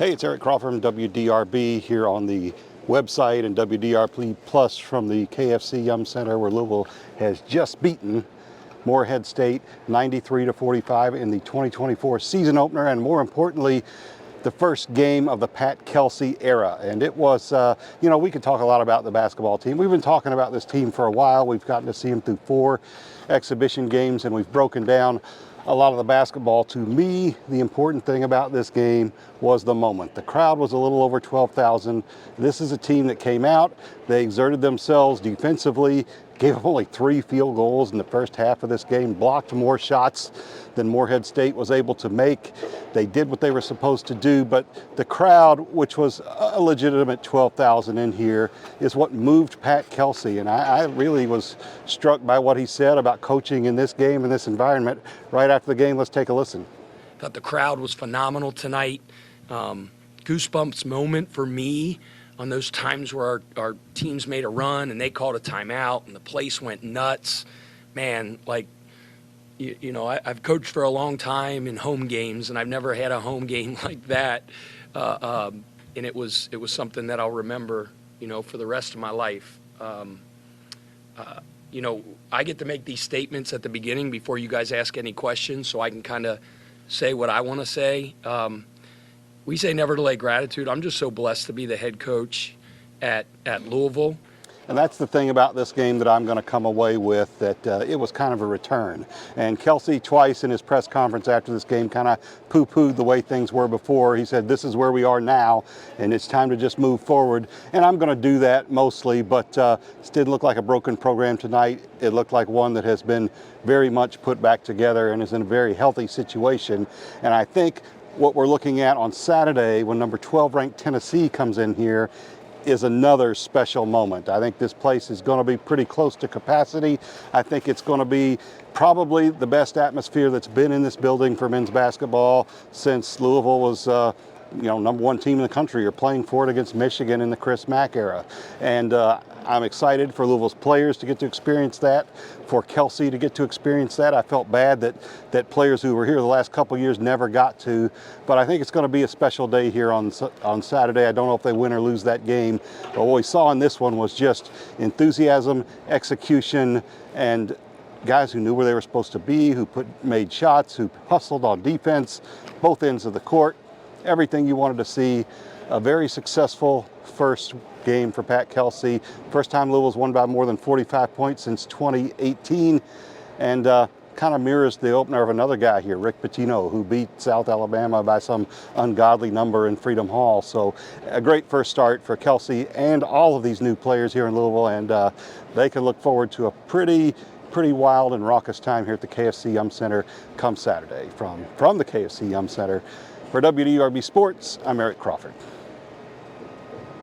Hey, it's Eric Crawford from WDRB here on the website and WDRB+ from the KFC Yum Center, where Louisville has just beaten Morehead State 93-45 in the 2024 season opener, and more importantly, the first game of the Pat Kelsey era. And it was, we could talk a lot about the basketball team. We've been talking about this team for a while. We've gotten to see them through 4 exhibition games, and we've broken down a lot of the basketball. To me, the important thing about this game was the moment. The crowd was a little over 12,000. This is a team that came out, they exerted themselves defensively, gave up only 3 field goals in the first half of this game, blocked more shots than Morehead State was able to make. They did what they were supposed to do, but the crowd, which was a legitimate 12,000 in here, is what moved Pat Kelsey. And I really was struck by what he said about coaching in this game, in this environment. Right after the game, let's take a listen. Thought the crowd was phenomenal tonight. Goosebumps moment for me on those times where our teams made a run and they called a timeout and the place went nuts. Man, I've coached for a long time in home games, and I've never had a home game like that. And it was something that I'll remember, for the rest of my life. I get to make these statements at the beginning before you guys ask any questions, so I can kind of say what I want to say. We say never delay gratitude. I'm just so blessed to be the head coach at Louisville. And that's the thing about this game that I'm going to come away with, that it was kind of a return. And Kelsey twice in his press conference after this game kind of poo-pooed the way things were before. He said, this is where we are now, and it's time to just move forward. And I'm going to do that mostly, but it didn't look like a broken program tonight. It looked like one that has been very much put back together and is in a very healthy situation. And I think what we're looking at on Saturday, when number 12 ranked Tennessee comes in here, is another special moment. I think this place is going to be pretty close to capacity. I think it's going to be probably the best atmosphere that's been in this building for men's basketball since Louisville was number 1 team in the country, or playing for it against Michigan in the Chris Mack era. And I'm excited for Louisville's players to get to experience that, for Kelsey to get to experience that. I felt bad that players who were here the last couple years never got to, but I think it's going to be a special day here on Saturday. I don't know if they win or lose that game, but what we saw in this one was just enthusiasm, execution, and guys who knew where they were supposed to be, who made shots, who hustled on defense, both ends of the court. Everything you wanted to see. A very successful first game for Pat Kelsey. First time Louisville's won by more than 45 points since 2018, and kind of mirrors the opener of another guy here, Rick Pitino, who beat South Alabama by some ungodly number in Freedom Hall. So a great first start for Kelsey and all of these new players here in Louisville, and they can look forward to a pretty wild and raucous time here at the KFC Yum Center come Saturday. From the KFC Yum Center, for WDRB Sports, I'm Eric Crawford.